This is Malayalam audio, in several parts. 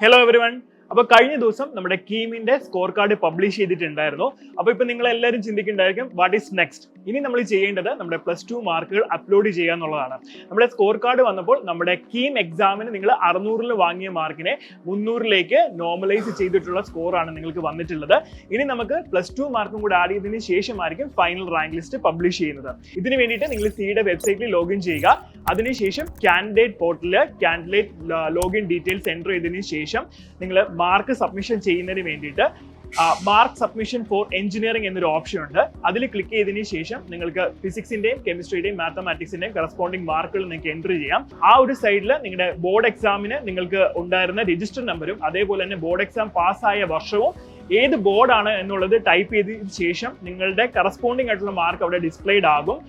Hello everyone. അപ്പോൾ കഴിഞ്ഞ ദിവസം നമ്മുടെ കീമിന്റെ സ്കോർ കാർഡ് പബ്ലിഷ് ചെയ്തിട്ടുണ്ടായിരുന്നു. അപ്പോൾ ഇപ്പൊ നിങ്ങൾ എല്ലാവരും ചിന്തിക്കുന്നുണ്ടായിരിക്കും വാട്ട് ഈസ് നെക്സ്റ്റ്. ഇനി നമ്മൾ ചെയ്യേണ്ടത് നമ്മുടെ +2 മാർക്കുകൾ അപ്ലോഡ് ചെയ്യുക എന്നുള്ളതാണ്. നമ്മുടെ സ്കോർ കാർഡ് വന്നപ്പോൾ നമ്മുടെ കീം എക്സാമിന് നിങ്ങൾ 600-ൽ വാങ്ങിയ മാർക്കിനെ 300-ലേക്ക് നോർമലൈസ് ചെയ്തിട്ടുള്ള സ്കോറാണ് നിങ്ങൾക്ക് വന്നിട്ടുള്ളത്. ഇനി നമുക്ക് +2 മാർക്കും കൂടെ ആഡ് ചെയ്തതിന് ശേഷമായിരിക്കും ഫൈനൽ റാങ്ക് ലിസ്റ്റ് പബ്ലിഷ് ചെയ്യുന്നത്. ഇതിന് വേണ്ടിയിട്ട് നിങ്ങൾ സിയുടെ വെബ്സൈറ്റിൽ ലോഗിൻ ചെയ്യുക. അതിനുശേഷം കാൻഡിഡേറ്റ് പോർട്ടലിൽ കാൻഡിഡേറ്റ് ലോഗിൻ ഡീറ്റെയിൽസ് എൻ്റർ ചെയ്തതിന് ശേഷം നിങ്ങൾ മാർക്ക് സബ്മിഷൻ ചെയ്യുന്നതിന് വേണ്ടിയിട്ട് മാർക്ക് സബ്മിഷൻ ഫോർ എഞ്ചിനീയറിംഗ് എന്നൊരു ഓപ്ഷൻ ഉണ്ട്. അതിൽ ക്ലിക്ക് ചെയ്തതിന് ശേഷം നിങ്ങൾക്ക് ഫിസിക്സിന്റെയും കെമിസ്ട്രിയുടെയും മാത്തമാറ്റിക്സിന്റെയും കറസ്പോണ്ടിങ് മാർക്കുകൾ നിങ്ങൾക്ക് എൻ്റർ ചെയ്യാം. ആ ഒരു സൈഡിൽ നിങ്ങളുടെ ബോർഡ് എക്സാമിന് നിങ്ങൾക്ക് ഉണ്ടായിരുന്ന രജിസ്റ്റർ നമ്പറും അതേപോലെ തന്നെ ബോർഡ് എക്സാം പാസ്സായ വർഷവും ഏത് ബോർഡാണ് എന്നുള്ളത് ടൈപ്പ് ചെയ്തതിന് ശേഷം നിങ്ങളുടെ കറസ്പോണ്ടിങ് ആയിട്ടുള്ള മാർക്ക് അവിടെ ഡിസ്പ്ലേഡ് ആകും.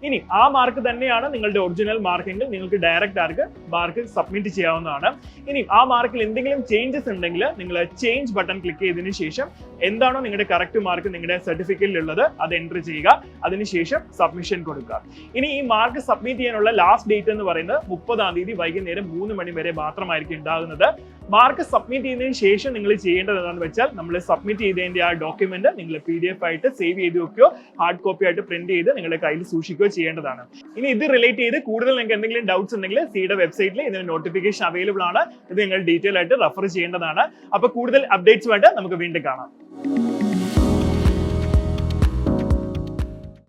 ഇനി ആ മാർക്ക് തന്നെയാണ് നിങ്ങളുടെ ഒറിജിനൽ മാർക്കെങ്കിൽ നിങ്ങൾക്ക് ഡയറക്റ്റ് മാർക്ക് സബ്മിറ്റ് ചെയ്യാവുന്നതാണ്. ഇനി ആ മാർക്കിൽ എന്തെങ്കിലും ചേഞ്ചസ് ഉണ്ടെങ്കിൽ നിങ്ങൾ ചേഞ്ച് ബട്ടൺ ക്ലിക്ക് ചെയ്തതിനു ശേഷം എന്താണോ നിങ്ങളുടെ കറക്റ്റ് മാർക്ക് നിങ്ങളുടെ സർട്ടിഫിക്കറ്റിൽ ഉള്ളത് അത് എൻ്റർ ചെയ്യുക. അതിനുശേഷം സബ്മിഷൻ കൊടുക്കുക. ഇനി ഈ മാർക്ക് സബ്മിറ്റ് ചെയ്യാനുള്ള ലാസ്റ്റ് ഡേറ്റ് എന്ന് പറയുന്നത് 30-ാം തീയതി വൈകുന്നേരം 3 മണി വരെ മാത്രമായിരിക്കും ഉണ്ടാകുന്നത്. മാർക്ക് സബ്മിറ്റ് ചെയ്യുന്നതിന് ശേഷം നിങ്ങൾ ചെയ്യേണ്ടത് എന്താണെന്ന് വെച്ചാൽ നമ്മൾ സബ്മിറ്റ് ചെയ്തതിന്റെ ആ ഡോക്യുമെന്റ് നിങ്ങൾ PDF ആയിട്ട് സേവ് ചെയ്ത് വെക്കുകയോ ഹാർഡ് കോപ്പി ആയിട്ട് പ്രിന്റ് ചെയ്ത് നിങ്ങളുടെ കയ്യിൽ സൂക്ഷിക്കുകയോ ചെയ്യേണ്ടതാണ്. ഇനി ഇത് റിലേറ്റ് ചെയ്ത് കൂടുതൽ നിങ്ങൾക്ക് എന്തെങ്കിലും ഡൗട്ട്സ് ഉണ്ടെങ്കിൽ സിയുടെ വെബ്സൈറ്റിൽ ഇതിന് നോട്ടിഫിക്കേഷൻ അവൈലബിൾ ആണ്. ഇത് നിങ്ങൾ ഡീറ്റെയിൽ ആയിട്ട് റെഫർ ചെയ്യേണ്ടതാണ്. അപ്പോൾ കൂടുതൽ അപ്ഡേറ്റ്സ് വേണ്ട നമുക്ക് വീണ്ടും കാണാം.